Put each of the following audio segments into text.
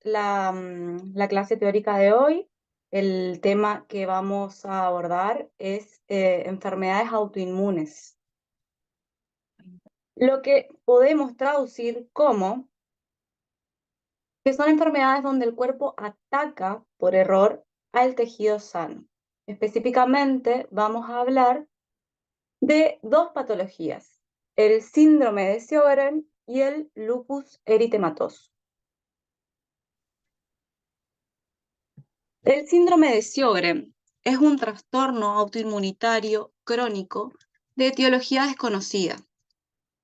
la clase teórica de hoy. El tema que vamos a abordar es enfermedades autoinmunes. Lo que podemos traducir como que son enfermedades donde el cuerpo ataca por error al tejido sano. Específicamente vamos a hablar de dos patologías, el síndrome de Sjögren y el lupus eritematoso. El síndrome de Sjögren es un trastorno autoinmunitario crónico de etiología desconocida.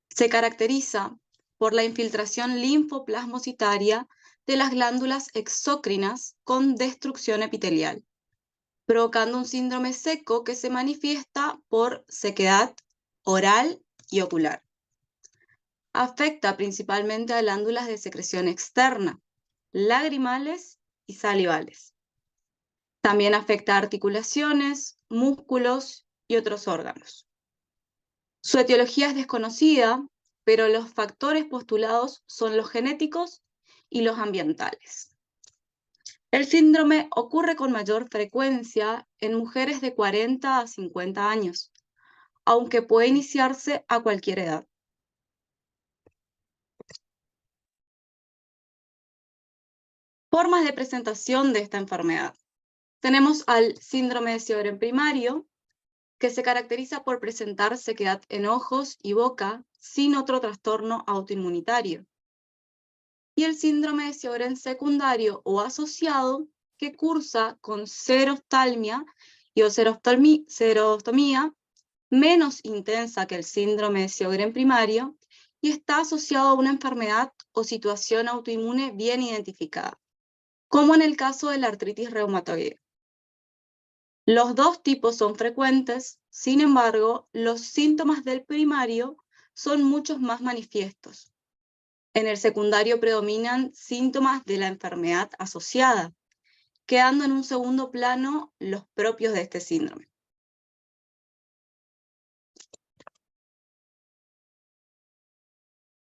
Se caracteriza por la infiltración linfoplasmocitaria de las glándulas exócrinas con destrucción epitelial, provocando un síndrome seco que se manifiesta por sequedad oral y ocular. Afecta principalmente a glándulas de secreción externa, lagrimales y salivales. También afecta a articulaciones, músculos y otros órganos. Su etiología es desconocida, pero los factores postulados son los genéticos y los ambientales. El síndrome ocurre con mayor frecuencia en mujeres de 40 a 50 años, aunque puede iniciarse a cualquier edad. Formas de presentación de esta enfermedad. Tenemos al síndrome de Sjögren primario, que se caracteriza por presentar sequedad en ojos y boca sin otro trastorno autoinmunitario. Y el síndrome de Sjögren secundario o asociado, que cursa con xeroftalmia y o xerostomía menos intensa que el síndrome de Sjögren primario y está asociado a una enfermedad o situación autoinmune bien identificada, como en el caso de la artritis reumatoide. Los dos tipos son frecuentes, sin embargo, los síntomas del primario son muchos más manifiestos. En el secundario predominan síntomas de la enfermedad asociada, quedando en un segundo plano los propios de este síndrome.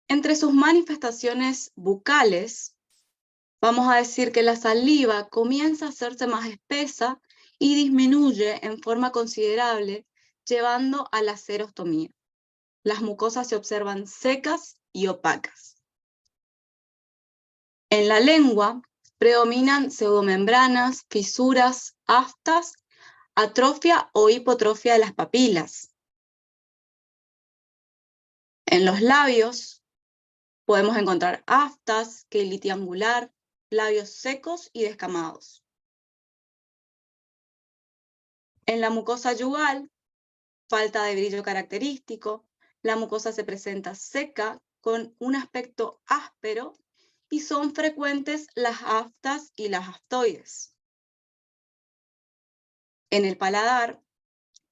Entre sus manifestaciones bucales, vamos a decir que la saliva comienza a hacerse más espesa y disminuye en forma considerable, llevando a la xerostomía. Las mucosas se observan secas y opacas. En la lengua predominan pseudomembranas, fisuras, aftas, atrofia o hipotrofia de las papilas. En los labios podemos encontrar aftas, quelitis angular, labios secos y descamados. En la mucosa yugal, falta de brillo característico, la mucosa se presenta seca con un aspecto áspero y son frecuentes las aftas y las aftoides. En el paladar,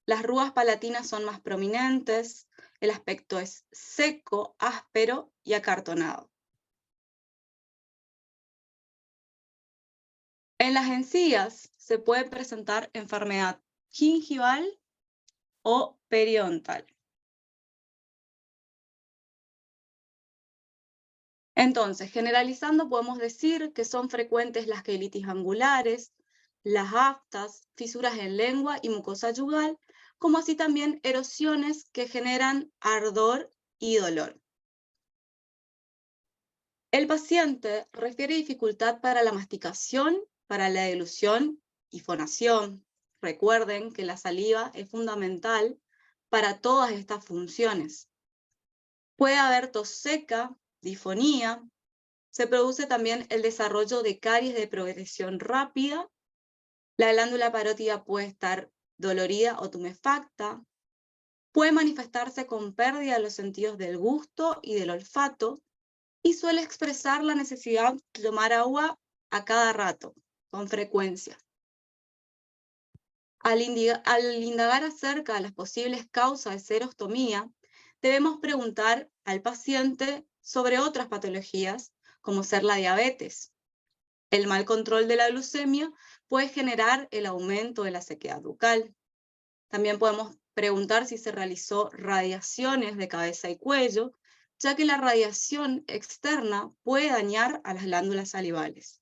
las rúas palatinas son más prominentes, el aspecto es seco, áspero y acartonado. En las encías se puede presentar enfermedad gingival o periodontal. Entonces, generalizando, podemos decir que son frecuentes las quelitis angulares, las aftas, fisuras en lengua y mucosa yugal, como así también erosiones que generan ardor y dolor. El paciente refiere dificultad para la masticación, para la deglución y fonación. Recuerden que la saliva es fundamental para todas estas funciones. Puede haber tos seca, disfonía. Se produce también el desarrollo de caries de progresión rápida. La glándula parótida puede estar dolorida o tumefacta. Puede manifestarse con pérdida de los sentidos del gusto y del olfato y suele expresar la necesidad de tomar agua a cada rato, con frecuencia. Al indagar acerca de las posibles causas de xerostomía, debemos preguntar al paciente sobre otras patologías, como ser la diabetes. El mal control de la glucemia puede generar el aumento de la sequedad bucal. También podemos preguntar si se realizó radiaciones de cabeza y cuello, ya que la radiación externa puede dañar a las glándulas salivales.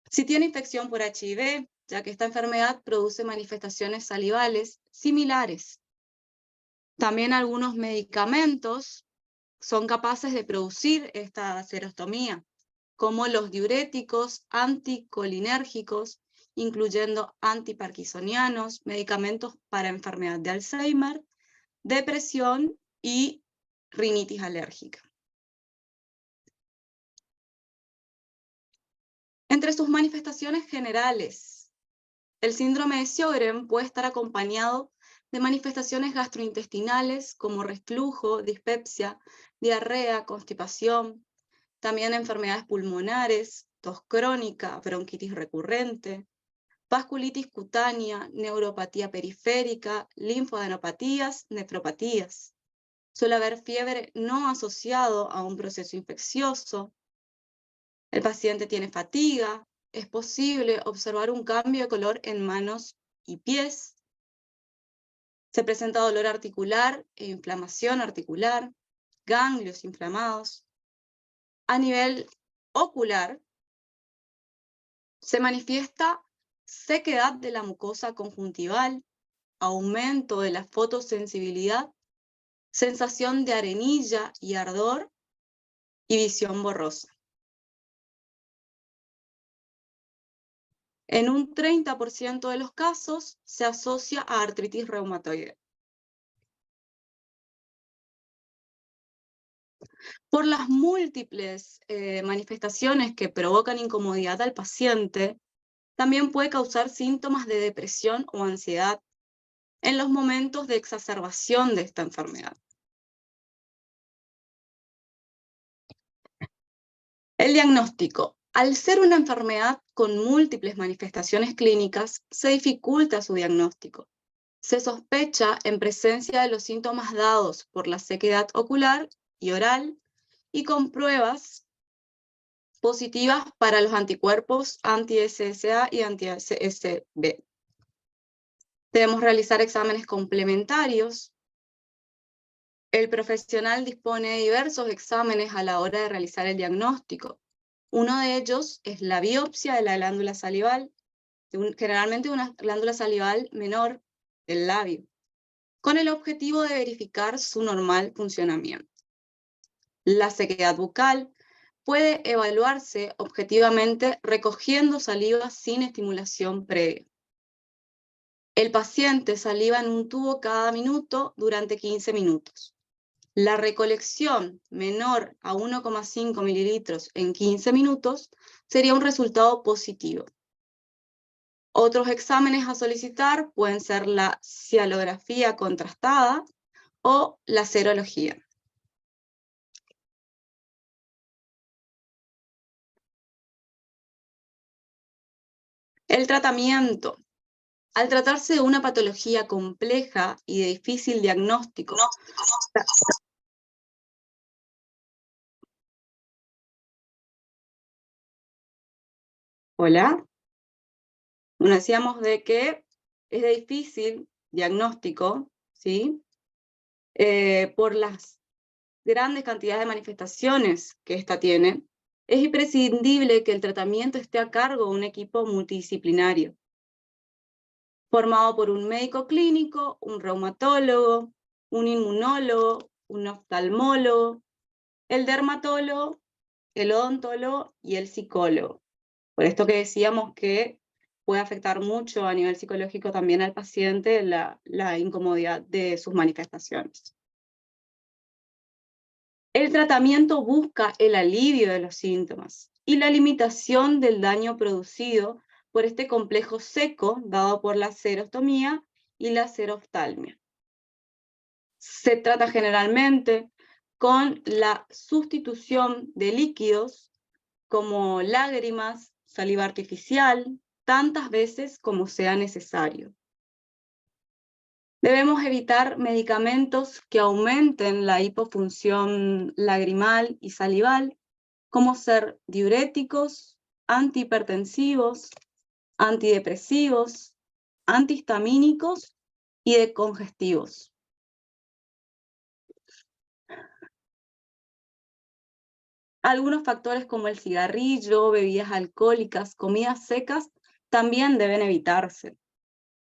Si tiene infección por HIV, ya que esta enfermedad produce manifestaciones salivales similares. También algunos medicamentos son capaces de producir esta serostomía, como los diuréticos, anticolinérgicos, incluyendo antiparkinsonianos, medicamentos para enfermedad de Alzheimer, depresión y rinitis alérgica. Entre sus manifestaciones generales, el síndrome de Sjögren puede estar acompañado de manifestaciones gastrointestinales como reflujo, dispepsia, diarrea, constipación, también enfermedades pulmonares, tos crónica, bronquitis recurrente, vasculitis cutánea, neuropatía periférica, linfadenopatías, nefropatías. Suele haber fiebre no asociado a un proceso infeccioso. El paciente tiene fatiga. Es posible observar un cambio de color en manos y pies. Se presenta dolor articular e inflamación articular, ganglios inflamados. A nivel ocular, se manifiesta sequedad de la mucosa conjuntival, aumento de la fotosensibilidad, sensación de arenilla y ardor y visión borrosa. En un 30% de los casos se asocia a artritis reumatoide. Por las múltiples manifestaciones que provocan incomodidad al paciente, también puede causar síntomas de depresión o ansiedad en los momentos de exacerbación de esta enfermedad. El diagnóstico. Al ser una enfermedad con múltiples manifestaciones clínicas, se dificulta su diagnóstico. Se sospecha en presencia de los síntomas dados por la sequedad ocular y oral y con pruebas positivas para los anticuerpos anti-SSA y anti-SB. Debemos realizar exámenes complementarios. El profesional dispone de diversos exámenes a la hora de realizar el diagnóstico. Uno de ellos es la biopsia de la glándula salival, generalmente una glándula salival menor del labio, con el objetivo de verificar su normal funcionamiento. La sequedad bucal puede evaluarse objetivamente recogiendo saliva sin estimulación previa. El paciente saliva en un tubo cada minuto durante 15 minutos. La recolección menor a 1,5 mililitros en 15 minutos sería un resultado positivo. Otros exámenes a solicitar pueden ser la cialografía contrastada o la serología. El tratamiento. Al tratarse de una patología compleja y de difícil diagnóstico, hola, bueno, decíamos de que es de difícil diagnóstico, ¿sí? Por las grandes cantidades de manifestaciones que ésta tiene, es imprescindible que el tratamiento esté a cargo de un equipo multidisciplinario, formado por un médico clínico, un reumatólogo, un inmunólogo, un oftalmólogo, el dermatólogo, el odontólogo y el psicólogo. Por esto que decíamos que puede afectar mucho a nivel psicológico también al paciente la incomodidad de sus manifestaciones. El tratamiento busca el alivio de los síntomas y la limitación del daño producido por este complejo seco dado por la serostomía y la seroftalmia. Se trata generalmente con la sustitución de líquidos como lágrimas, saliva artificial, tantas veces como sea necesario. Debemos evitar medicamentos que aumenten la hipofunción lagrimal y salival, como ser diuréticos, antihipertensivos, antidepresivos, antihistamínicos y decongestivos. Algunos factores como el cigarrillo, bebidas alcohólicas, comidas secas, también deben evitarse.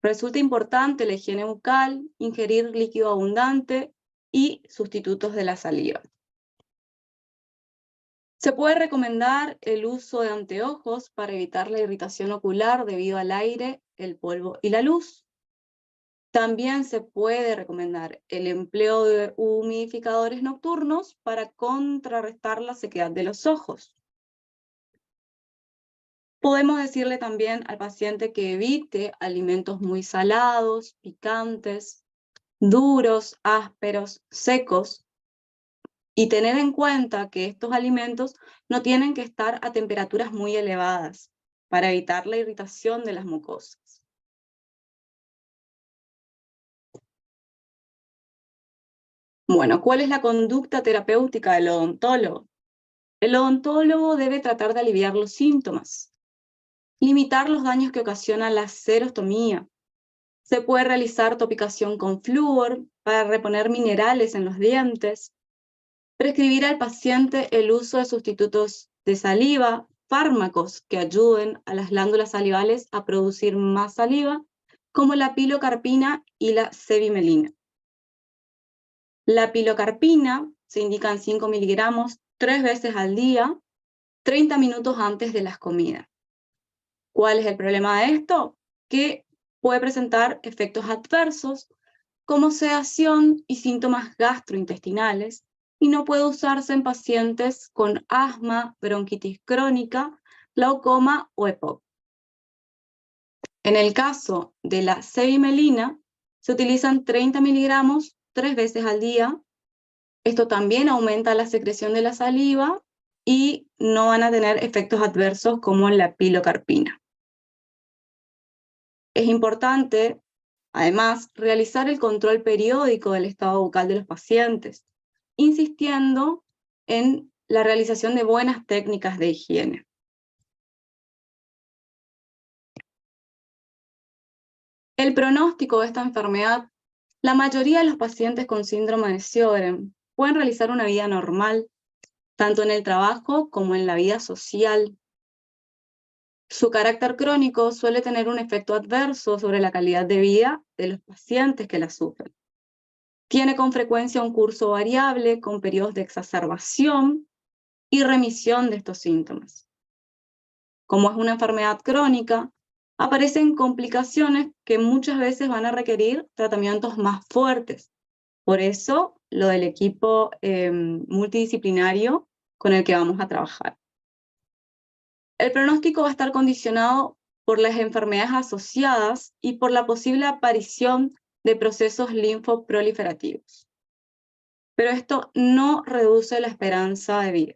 Resulta importante la higiene bucal, ingerir líquido abundante y sustitutos de la saliva. Se puede recomendar el uso de anteojos para evitar la irritación ocular debido al aire, el polvo y la luz. También se puede recomendar el empleo de humidificadores nocturnos para contrarrestar la sequedad de los ojos. Podemos decirle también al paciente que evite alimentos muy salados, picantes, duros, ásperos, secos, y tener en cuenta que estos alimentos no tienen que estar a temperaturas muy elevadas para evitar la irritación de las mucosas. Bueno, ¿cuál es la conducta terapéutica del odontólogo? El odontólogo debe tratar de aliviar los síntomas, limitar los daños que ocasiona la xerostomía. Se puede realizar topicación con flúor para reponer minerales en los dientes, prescribir al paciente el uso de sustitutos de saliva, fármacos que ayuden a las glándulas salivales a producir más saliva, como la pilocarpina y la cevimelina. La pilocarpina se indican 5 miligramos 3 veces al día, 30 minutos antes de las comidas. ¿Cuál es el problema de esto? Que puede presentar efectos adversos como sedación y síntomas gastrointestinales, y no puede usarse en pacientes con asma, bronquitis crónica, glaucoma o EPOC. En el caso de la cevimelina, se utilizan 30 miligramos 3 veces al día. Esto también aumenta la secreción de la saliva y no van a tener efectos adversos como la pilocarpina. Es importante, además, realizar el control periódico del estado bucal de los pacientes, insistiendo en la realización de buenas técnicas de higiene. El pronóstico de esta enfermedad: la mayoría de los pacientes con síndrome de Sjögren pueden realizar una vida normal, tanto en el trabajo como en la vida social. Su carácter crónico suele tener un efecto adverso sobre la calidad de vida de los pacientes que la sufren. Tiene con frecuencia un curso variable con periodos de exacerbación y remisión de estos síntomas. Como es una enfermedad crónica, aparecen complicaciones que muchas veces van a requerir tratamientos más fuertes. Por eso, lo del equipo multidisciplinario con el que vamos a trabajar. El pronóstico va a estar condicionado por las enfermedades asociadas y por la posible aparición de procesos linfoproliferativos. Pero esto no reduce la esperanza de vida.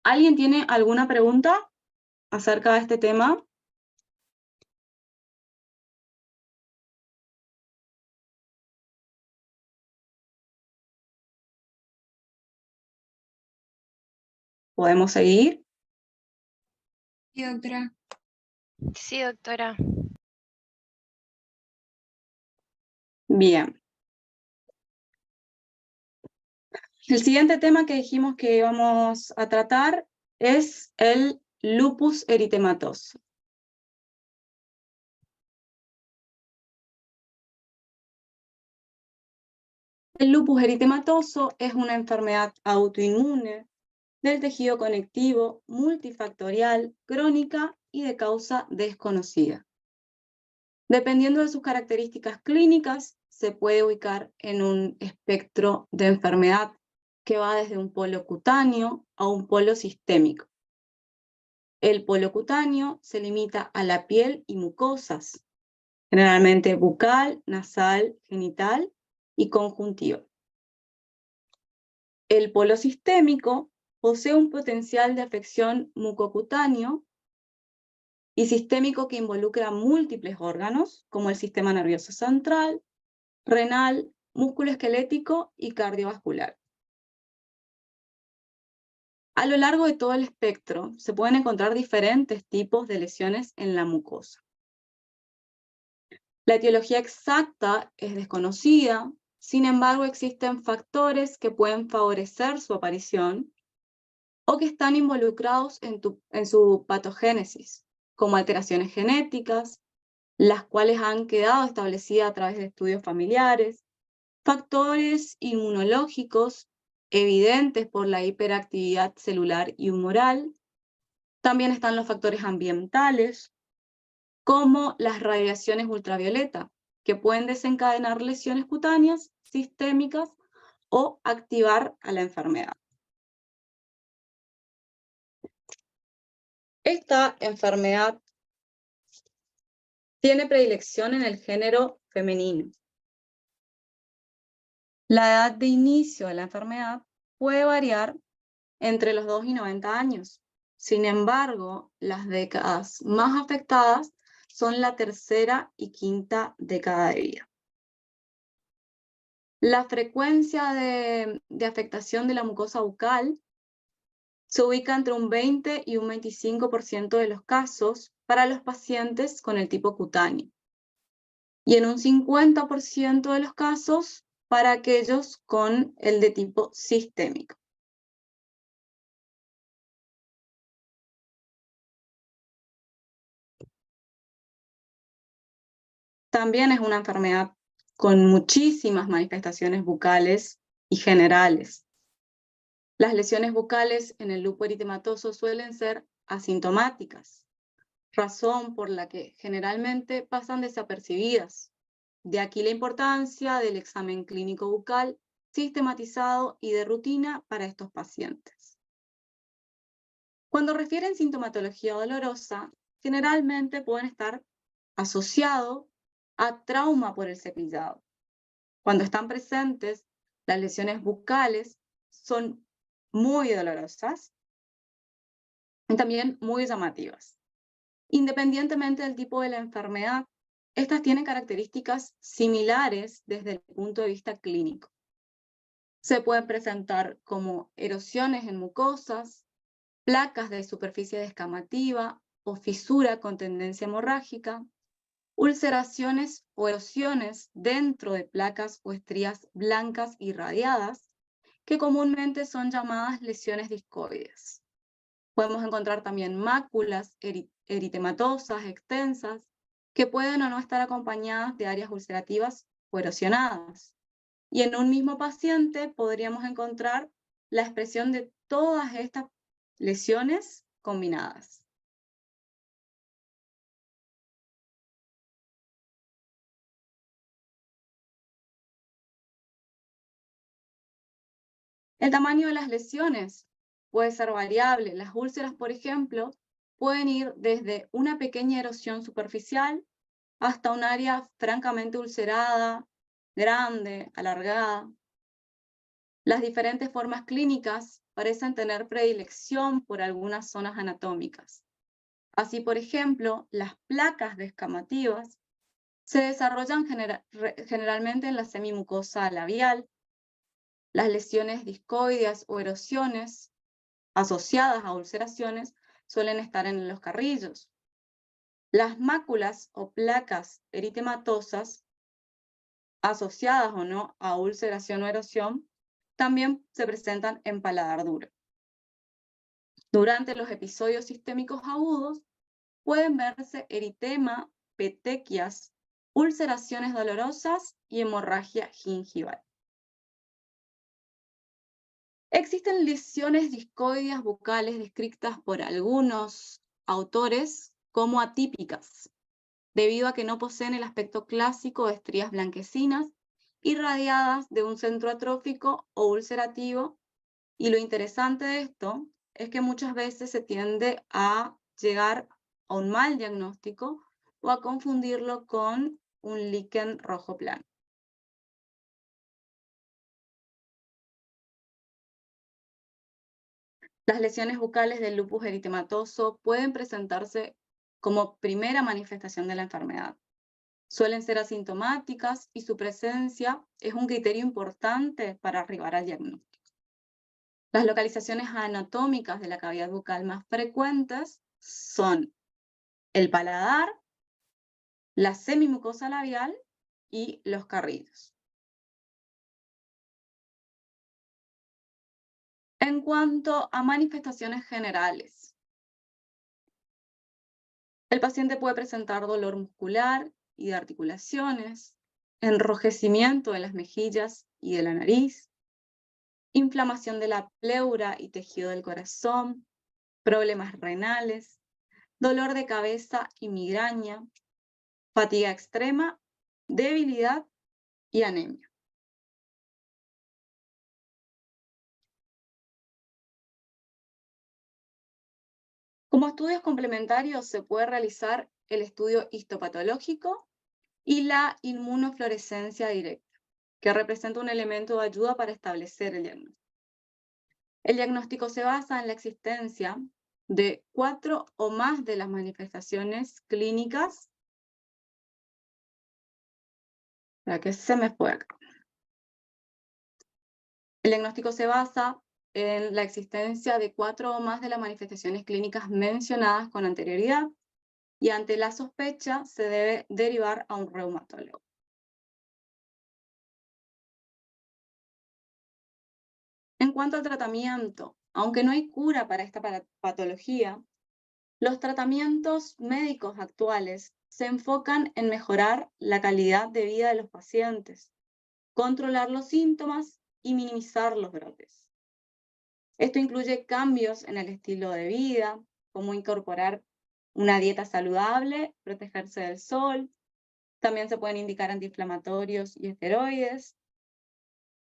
¿Alguien tiene alguna pregunta acerca de este tema? ¿Podemos seguir? Sí, doctora. Sí, doctora. Bien. El siguiente tema que dijimos que íbamos a tratar es el lupus eritematoso. El lupus eritematoso es una enfermedad autoinmune del tejido conectivo, multifactorial, crónica y de causa desconocida. Dependiendo de sus características clínicas, se puede ubicar en un espectro de enfermedad que va desde un polo cutáneo a un polo sistémico. El polo cutáneo se limita a la piel y mucosas, generalmente bucal, nasal, genital y conjuntiva. El polo sistémico posee un potencial de afección mucocutáneo y sistémico que involucra múltiples órganos, como el sistema nervioso central, renal, musculoesquelético y cardiovascular. A lo largo de todo el espectro se pueden encontrar diferentes tipos de lesiones en la mucosa. La etiología exacta es desconocida, sin embargo existen factores que pueden favorecer su aparición o que están involucrados en su patogénesis, como alteraciones genéticas, las cuales han quedado establecidas a través de estudios familiares, factores inmunológicos evidentes por la hiperactividad celular y humoral. También están los factores ambientales, como las radiaciones ultravioleta, que pueden desencadenar lesiones cutáneas, sistémicas o activar a la enfermedad. Esta enfermedad tiene predilección en el género femenino. La edad de inicio de la enfermedad puede variar entre los 2 y 90 años. Sin embargo, las décadas más afectadas son la tercera y quinta década de vida. La frecuencia de afectación de la mucosa bucal se ubica entre un 20 y un 25% de los casos para los pacientes con el tipo cutáneo, y en un 50% de los casos para aquellos con el de tipo sistémico. También es una enfermedad con muchísimas manifestaciones bucales y generales. Las lesiones bucales en el lupus eritematoso suelen ser asintomáticas, razón por la que generalmente pasan desapercibidas. De aquí la importancia del examen clínico bucal sistematizado y de rutina para estos pacientes. Cuando refieren sintomatología dolorosa, generalmente pueden estar asociados a trauma por el cepillado. Cuando están presentes, las lesiones bucales son muy dolorosas y también muy llamativas. Independientemente del tipo de la enfermedad, estas tienen características similares desde el punto de vista clínico. Se pueden presentar como erosiones en mucosas, placas de superficie descamativa o fisura con tendencia hemorrágica, ulceraciones o erosiones dentro de placas o estrías blancas irradiadas, que comúnmente son llamadas lesiones discoides. Podemos encontrar también máculas eritematosas extensas, que pueden o no estar acompañadas de áreas ulcerativas o erosionadas. Y en un mismo paciente podríamos encontrar la expresión de todas estas lesiones combinadas. El tamaño de las lesiones puede ser variable. Las úlceras, por ejemplo, pueden ir desde una pequeña erosión superficial hasta un área francamente ulcerada, grande, alargada. Las diferentes formas clínicas parecen tener predilección por algunas zonas anatómicas. Así, por ejemplo, las placas descamativas se desarrollan generalmente en la semimucosa labial. Las lesiones discoideas o erosiones asociadas a ulceraciones suelen estar en los carrillos. Las máculas o placas eritematosas asociadas o no a ulceración o erosión también se presentan en paladar duro. Durante los episodios sistémicos agudos pueden verse eritema, petequias, ulceraciones dolorosas y hemorragia gingival. Existen lesiones discoideas bucales descritas por algunos autores como atípicas, debido a que no poseen el aspecto clásico de estrías blanquecinas irradiadas de un centro atrófico o ulcerativo, y lo interesante de esto es que muchas veces se tiende a llegar a un mal diagnóstico o a confundirlo con un líquen rojo plano. Las lesiones bucales del lupus eritematoso pueden presentarse como primera manifestación de la enfermedad. Suelen ser asintomáticas y su presencia es un criterio importante para arribar al diagnóstico. Las localizaciones anatómicas de la cavidad bucal más frecuentes son el paladar, la semimucosa labial y los carrillos. En cuanto a manifestaciones generales, el paciente puede presentar dolor muscular y de articulaciones, enrojecimiento de las mejillas y de la nariz, inflamación de la pleura y tejido del corazón, problemas renales, dolor de cabeza y migraña, fatiga extrema, debilidad y anemia. Como estudios complementarios se puede realizar el estudio histopatológico y la inmunofluorescencia directa, que representa un elemento de ayuda para establecer el diagnóstico. El diagnóstico se basa en la existencia de 4 o más de las manifestaciones clínicas. ¿Para qué se me fue acá? El diagnóstico se basa en la existencia de 4 o más de las manifestaciones clínicas mencionadas con anterioridad y ante la sospecha se debe derivar a un reumatólogo. En cuanto al tratamiento, aunque no hay cura para esta patología, los tratamientos médicos actuales se enfocan en mejorar la calidad de vida de los pacientes, controlar los síntomas y minimizar los brotes. Esto incluye cambios en el estilo de vida, como incorporar una dieta saludable, protegerse del sol. También se pueden indicar antiinflamatorios y esteroides.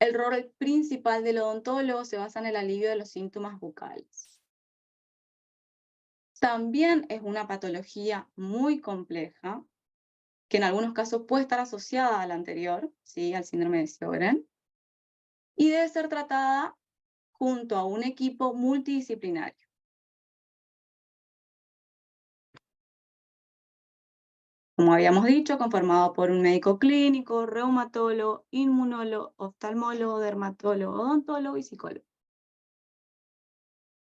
El rol principal del odontólogo se basa en el alivio de los síntomas bucales. También es una patología muy compleja, que en algunos casos puede estar asociada a la anterior, ¿sí? Al síndrome de Sjögren, y debe ser tratada junto a un equipo multidisciplinario. Como habíamos dicho, conformado por un médico clínico, reumatólogo, inmunólogo, oftalmólogo, dermatólogo, odontólogo y psicólogo.